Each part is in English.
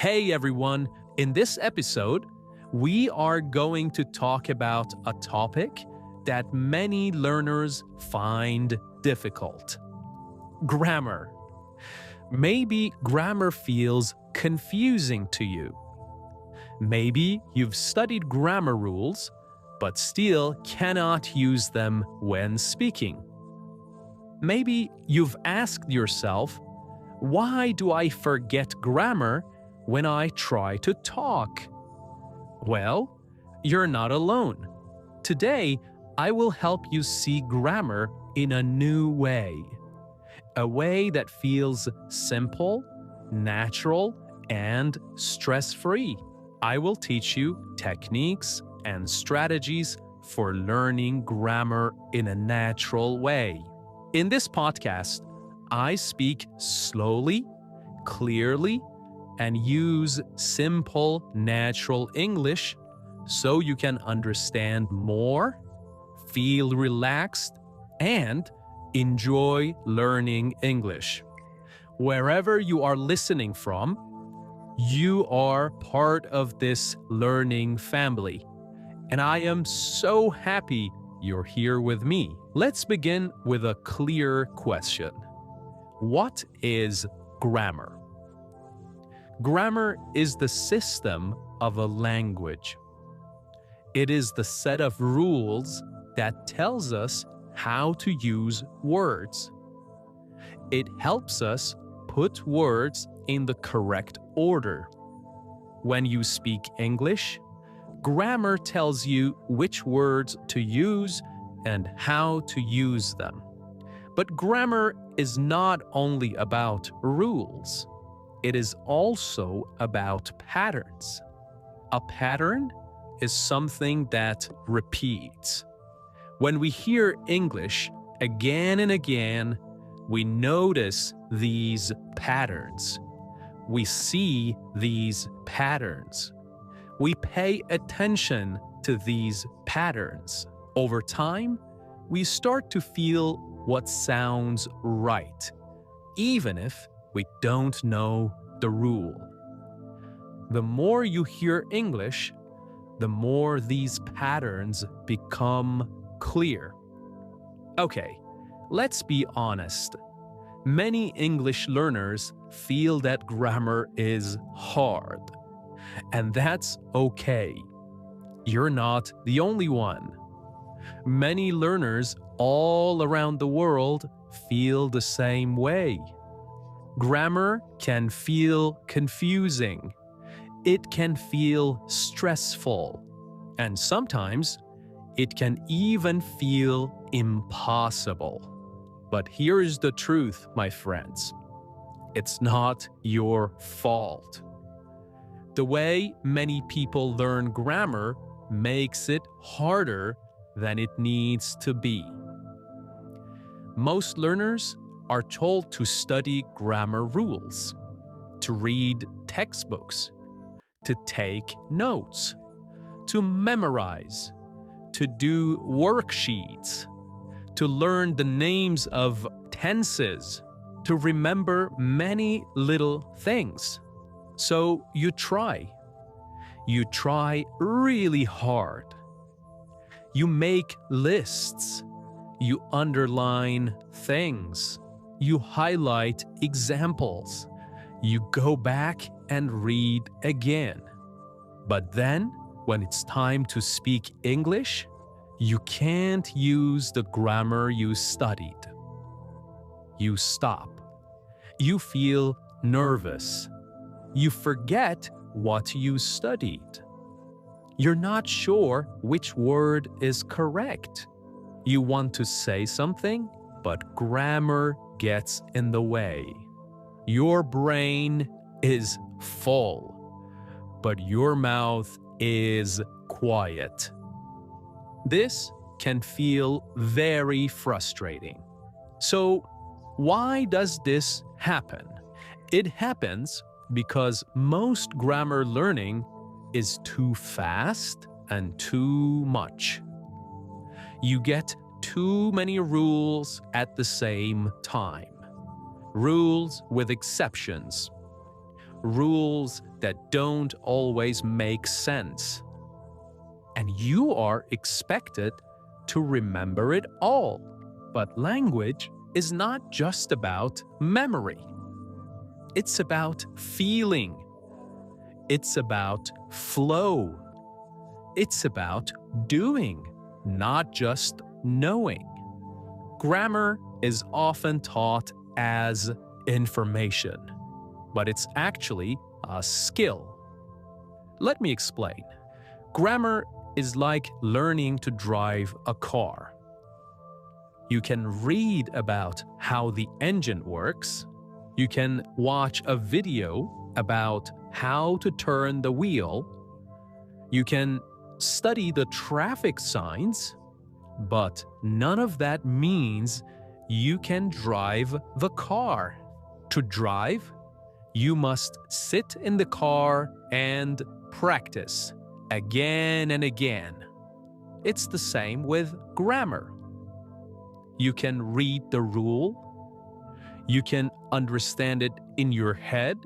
Hey everyone, in this episode, we are going to talk about a topic that many learners find difficult: grammar. Maybe grammar feels confusing to you. Maybe you've studied grammar rules, but still cannot use them when speaking. Maybe you've asked yourself, why do I forget grammar when I try to talk? Well, you're not alone. Today, I will help you see grammar in a new way. A way that feels simple, natural, and stress-free. I will teach you techniques and strategies for learning grammar in a natural way. In this podcast, I speak slowly, clearly, and use simple, natural English so you can understand more, feel relaxed, and enjoy learning English. Wherever you are listening from, you are part of this learning family, and I am so happy you're here with me. Let's begin with a clear question. What is grammar? Grammar is the system of a language. It is the set of rules that tells us how to use words. It helps us put words in the correct order. When you speak English, grammar tells you which words to use and how to use them. But grammar is not only about rules. It is also about patterns. A pattern is something that repeats. When we hear English again and again, we notice these patterns. We see these patterns. We pay attention to these patterns. Over time, we start to feel what sounds right, even if we don't know the rule. The more you hear English, the more these patterns become clear. Okay, let's be honest. Many English learners feel that grammar is hard, and that's okay. You're not the only one. Many learners all around the world feel the same way. Grammar can feel confusing. It can feel stressful. And sometimes it can even feel impossible. But here is the truth, my friends. It's not your fault. The way many people learn grammar makes it harder than it needs to be. Most learners are told to study grammar rules, to read textbooks, to take notes, to memorize, to do worksheets, to learn the names of tenses, to remember many little things. So you try. You try really hard. You make lists. You underline things. You highlight examples. You go back and read again. But then, when it's time to speak English, you can't use the grammar you studied. You stop. You feel nervous. You forget what you studied. You're not sure which word is correct. You want to say something, but grammar gets in the way. Your brain is full, but your mouth is quiet. This can feel very frustrating. So, why does this happen? It happens because most grammar learning is too fast and too much. You get too many rules at the same time. Rules with exceptions. rules that don't always make sense. And you are expected to remember it all. But language is not just about memory. It's about feeling. It's about flow. It's about doing, not just knowing. Grammar is often taught as information, but it's actually a skill. Let me explain. Grammar is like learning to drive a car. You can read about how the engine works. You can watch a video about how to turn the wheel. You can study the traffic signs, but none of that means you can drive the car. To drive, you must sit in the car and practice again and again. It's the same with grammar. You can read the rule, you can understand it in your head,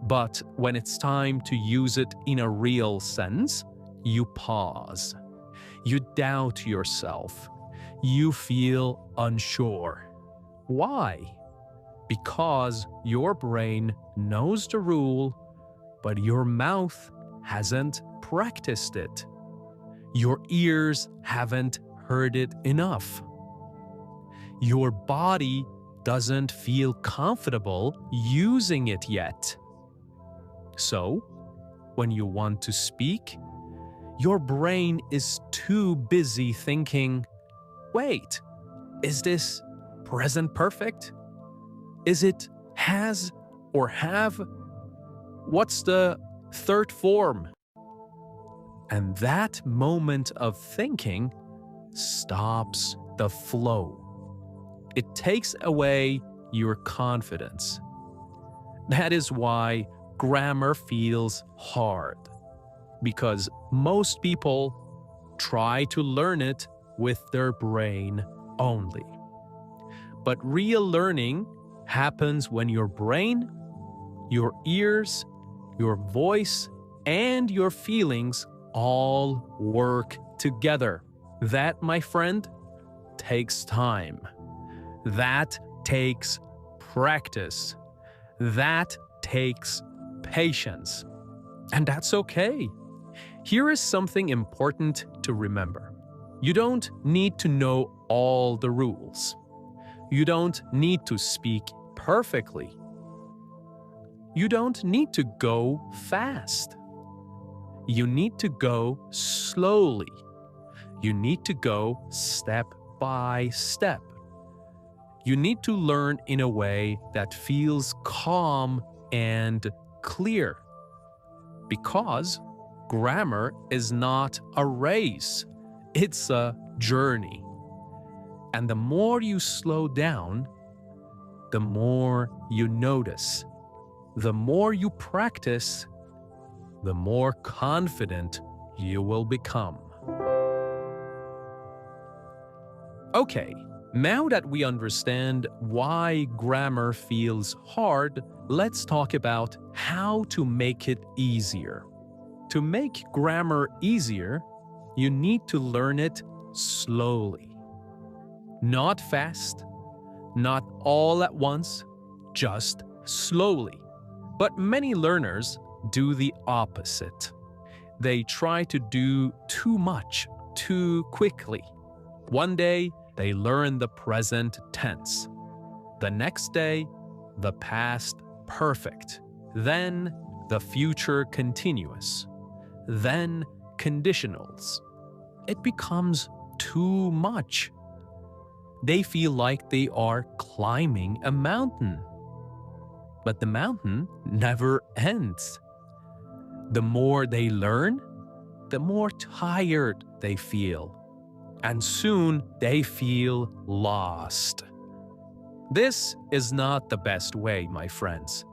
but when it's time to use it in a real sense, you pause. You doubt yourself. You feel unsure. Why? Because your brain knows the rule, but your mouth hasn't practiced it. Your ears haven't heard it enough. Your body doesn't feel comfortable using it yet. So, when you want to speak, your brain is too busy thinking, wait, is this present perfect? Is it has or have? What's the third form? And that moment of thinking stops the flow. It takes away your confidence. That is why grammar feels hard, because most people try to learn it with their brain only. But real learning happens when your brain, your ears, your voice, and your feelings all work together. That, my friend, takes time. That takes practice. That takes patience. And that's okay. Here is something important to remember. You don't need to know all the rules. You don't need to speak perfectly. You don't need to go fast. You need to go slowly. You need to go step by step. You need to learn in a way that feels calm and clear. Because grammar is not a race, it's a journey. And the more you slow down, the more you notice. The more you practice, the more confident you will become. Okay, now that we understand why grammar feels hard, let's talk about how to make it easier. To make grammar easier, you need to learn it slowly. Not fast, not all at once, just slowly. But many learners do the opposite. They try to do too much, too quickly. One day, they learn the present tense. The next day, the past perfect. Then, the future continuous. Then, conditionals. It becomes too much. They feel like they are climbing a mountain. But the mountain never ends. The more they learn, the more tired they feel. And soon they feel lost. This is not the best way, my friends.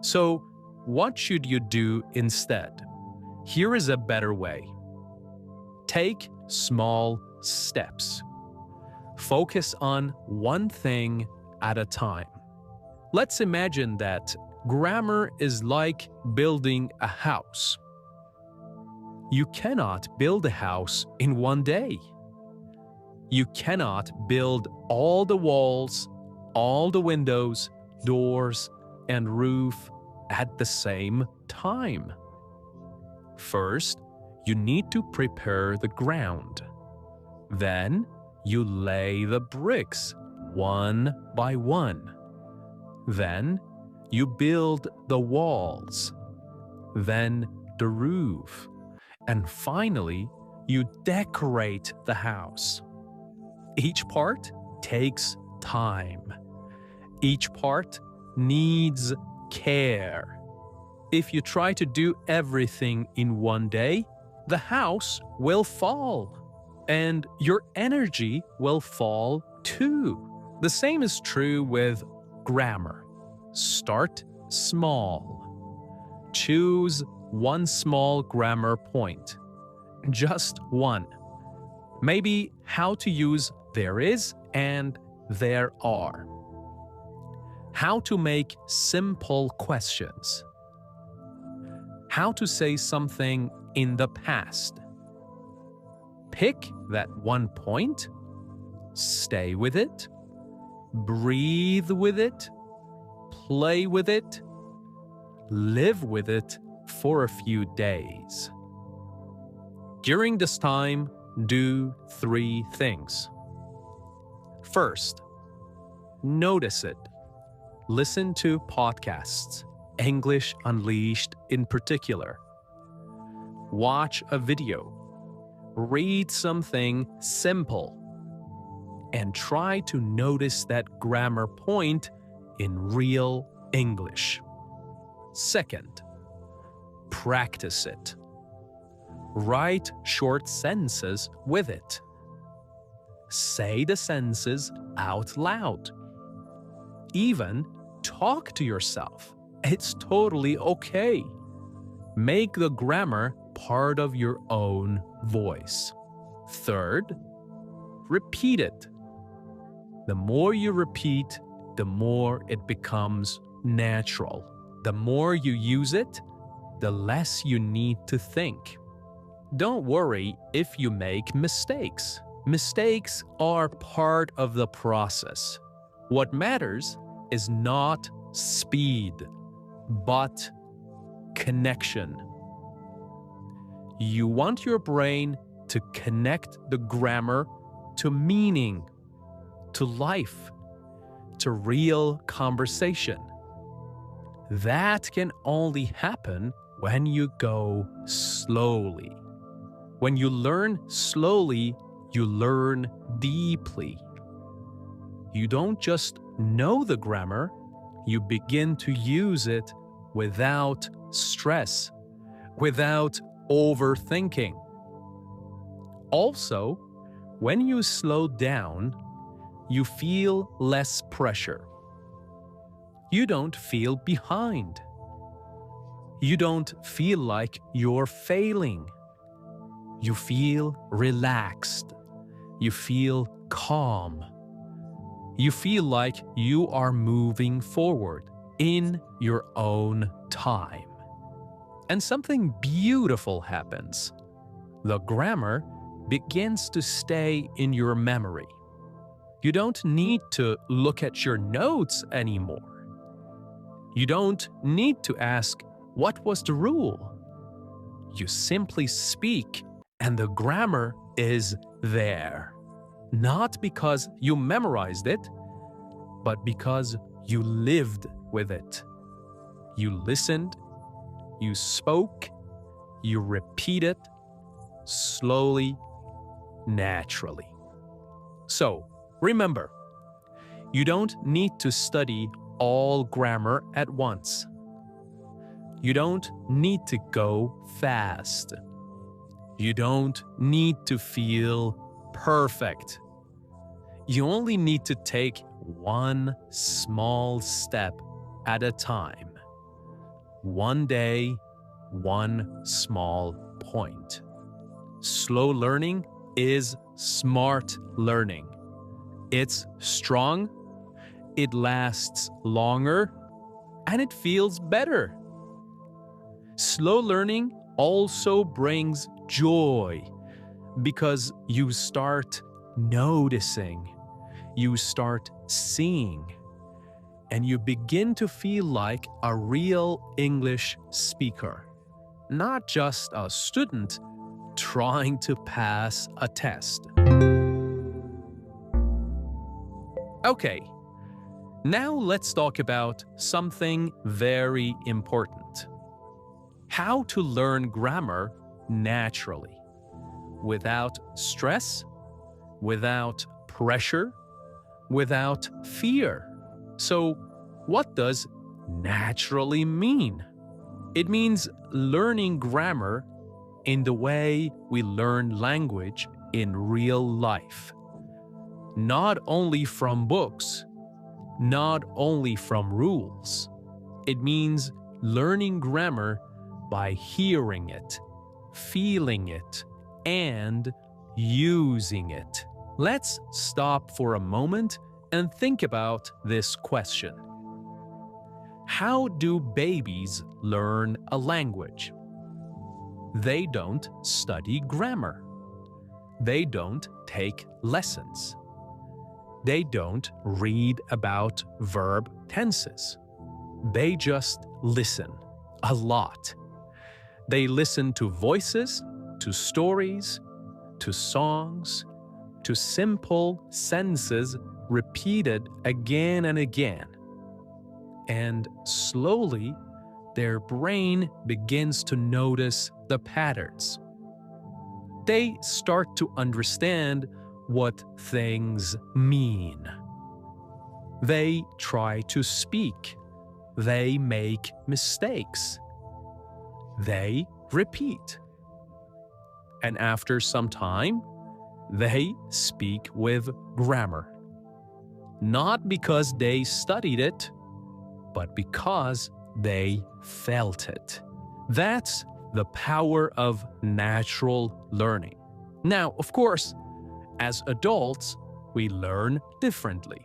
So, what should you do instead? Here is a better way. Take small steps. Focus on one thing at a time. Let's imagine that Grammar is like building a house. You cannot build a house in one day. You cannot build all the walls, all the windows, doors, and roof at the same time. First, you need to prepare the ground. Then, you lay the bricks one by one. Then, you build the walls. Then, the roof. And finally, you decorate the house. Each part takes time. Each part needs care. If you try to do everything in one day, the house will fall. And your energy will fall too. The same is true with grammar. Start small. Choose one small grammar point. Just one. Maybe how to use there is and there are. How to make simple questions. How to say something in the past. Pick that one point, stay with it, breathe with it, play with it, live with it for a few days. During this time, do 3 things. First, notice it. Listen to podcasts, English Unleashed in particular. Watch a video. Read something simple. And try to notice that grammar point in real English. Second, practice it. Write short sentences with it. Say the sentences out loud. Even talk to yourself. It's totally okay. Make the grammar part of your own voice. Third, repeat it. The more you repeat, the more it becomes natural. The more you use it, the less you need to think. Don't worry if you make mistakes. Mistakes are part of the process. What matters is not speed, but connection. You want your brain to connect the grammar to meaning, to life, to real conversation. That can only happen when you go slowly. When you learn slowly, you learn deeply. You don't just know the grammar, you begin to use it without stress, without overthinking. Also, when you slow down, you feel less pressure. You don't feel behind. You don't feel like you're failing. You feel relaxed. You feel calm. You feel like you are moving forward in your own time. And something beautiful happens. The grammar begins to stay in your memory. You don't need to look at your notes anymore. You don't need to ask, what was the rule? You simply speak and the grammar is there. Not because you memorized it, but because you lived with it. You listened, you spoke, you repeated, slowly, naturally. So, remember, you don't need to study all grammar at once. You don't need to go fast. You don't need to feel perfect. You only need to take one small step at a time. One day, one small point. Slow learning is smart learning. It's strong, it lasts longer, and it feels better. Slow learning also brings joy because you start noticing, you start seeing, and you begin to feel like a real English speaker, not just a student trying to pass a test. Okay, now let's talk about something very important. How to learn grammar naturally, without stress, without pressure, without fear. So, what does naturally mean? It means learning grammar in the way we learn language in real life. Not only from books, not only from rules. It means learning grammar by hearing it, feeling it, and using it. Let's stop for a moment and think about this question. How do babies learn a language? They don't study grammar. They don't take lessons. They don't read about verb tenses. They just listen a lot. They listen to voices, to stories, to songs, to simple sentences repeated again and again. And slowly, their brain begins to notice the patterns. They start to understand what things mean. They try to speak. They make mistakes. They repeat. And after some time, they speak with grammar. Not because they studied it, but because they felt it. That's the power of natural learning. Now, of course, as adults, we learn differently.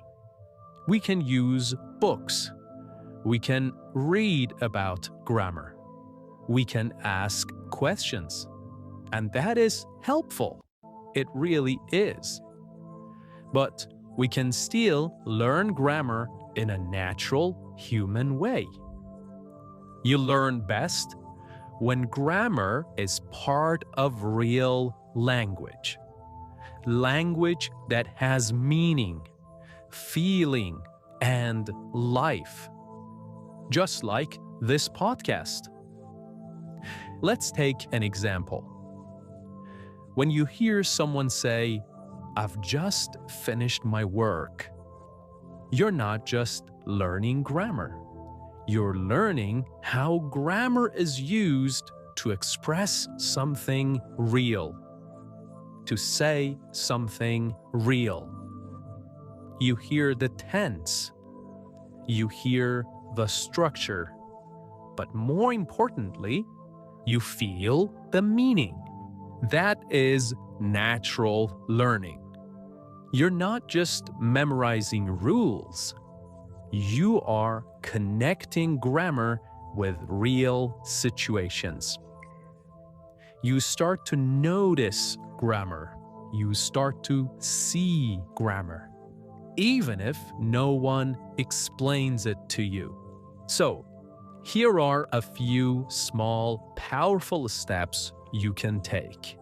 We can use books. We can read about grammar. We can ask questions. And that is helpful. It really is. But we can still learn grammar in a natural, human way. You learn best when grammar is part of real language. Language that has meaning, feeling, and life. Just like this podcast. Let's take an example. When you hear someone say, "I've just finished my work," you're not just learning grammar. You're learning how grammar is used to express something real, to say something real. You hear the tense. You hear the structure. But more importantly, you feel the meaning. That is natural learning. You're not just memorizing rules. You are connecting grammar with real situations. You start to notice grammar. You start to see grammar, even if no one explains it to you. So, here are a few small, powerful steps you can take.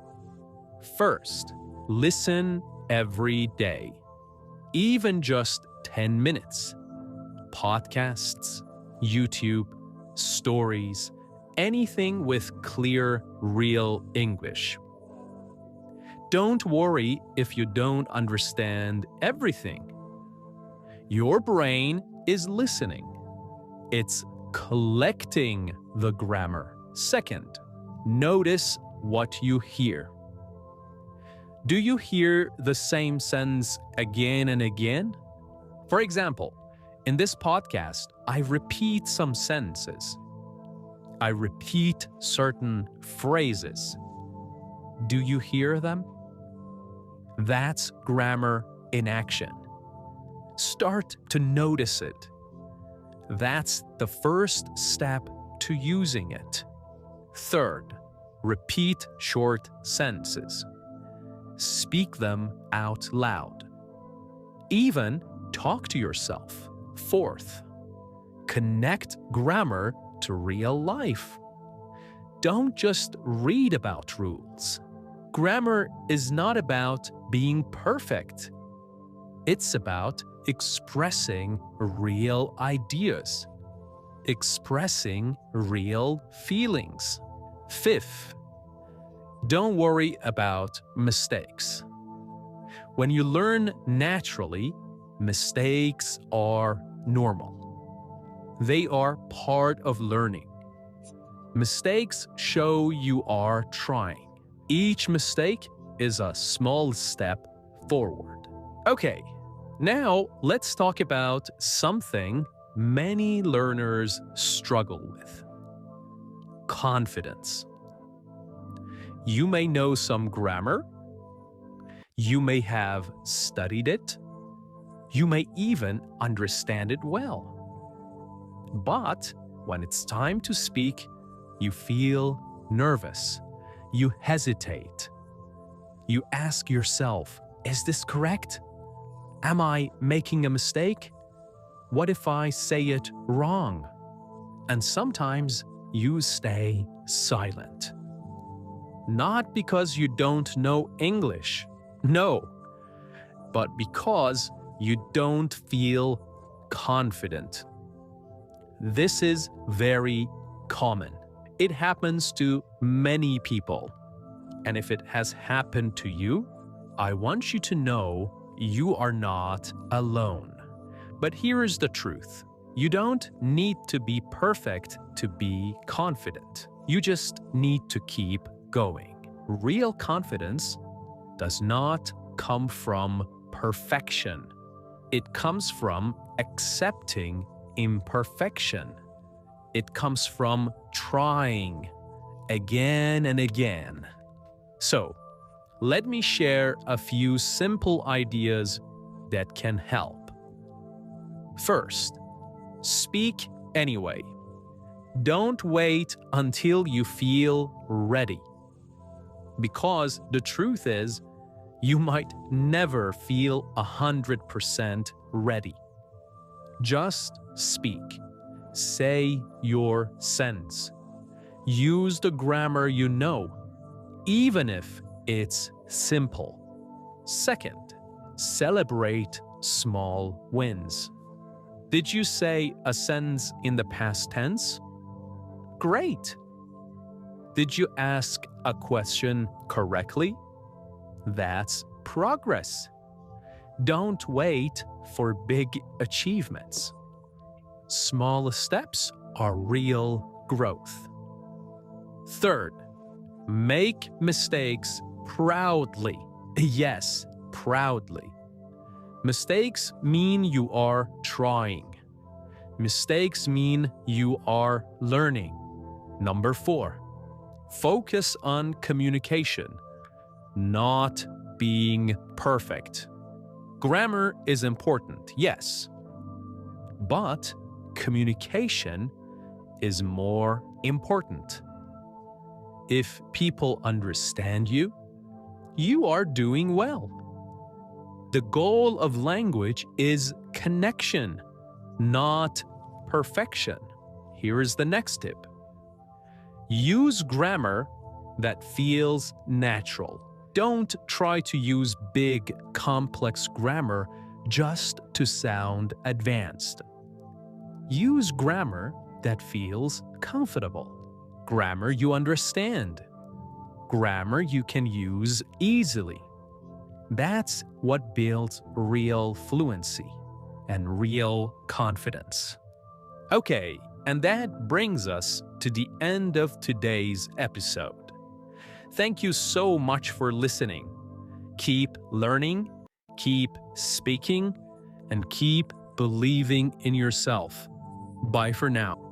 First, listen every day, even just 10 minutes. Podcasts, YouTube, stories, anything with clear, real English. Don't worry if you don't understand everything. Your brain is listening. It's collecting the grammar. Second, notice what you hear. Do you hear the same sentence again and again? For example, in this podcast, I repeat some sentences. I repeat certain phrases. Do you hear them? That's grammar in action. Start to notice it. That's the first step to using it. Third, repeat short sentences. Speak them out loud. Even talk to yourself. Fourth, connect grammar to real life. Don't just read about rules. Grammar is not about being perfect. It's about expressing real ideas, expressing real feelings. Fifth, don't worry about mistakes. When you learn naturally, mistakes are normal. They are part of learning. Mistakes show you are trying. Each mistake is a small step forward. Okay, now let's talk about something many learners struggle with: confidence. You may know some grammar. You may have studied it. You may even understand it well. But when it's time to speak, you feel nervous. You hesitate. You ask yourself, is this correct? Am I making a mistake? What if I say it wrong? And sometimes you stay silent. Not because you don't know English, no, but because you don't feel confident. This is very common. It happens to many people. And if it has happened to you, I want you to know you are not alone. But here is the truth. You don't need to be perfect to be confident. You just need to keep going. Real confidence does not come from perfection. It comes from accepting imperfection. It comes from trying again and again. So, let me share a few simple ideas that can help. First, speak anyway. Don't wait until you feel ready. Because the truth is, you might never feel 100% ready. Just speak. Say your sentence. Use the grammar you know, even if it's simple. Second, celebrate small wins. Did you say a sentence in the past tense? Great! Did you ask a question correctly? That's progress. Don't wait for big achievements. Small steps are real growth. Third, make mistakes proudly. Yes, proudly. Mistakes mean you are trying. Mistakes mean you are learning. Number 4, focus on communication, not being perfect. Grammar is important, yes, but communication is more important. If people understand you, you are doing well. The goal of language is connection, not perfection. Here is the next tip. Use grammar that feels natural. Don't try to use big, complex grammar just to sound advanced. Use grammar that feels comfortable. Grammar you understand. Grammar you can use easily. That's what builds real fluency and real confidence. Okay, and that brings us to the end of today's episode. Thank you so much for listening. Keep learning, keep speaking, and keep believing in yourself. Bye for now.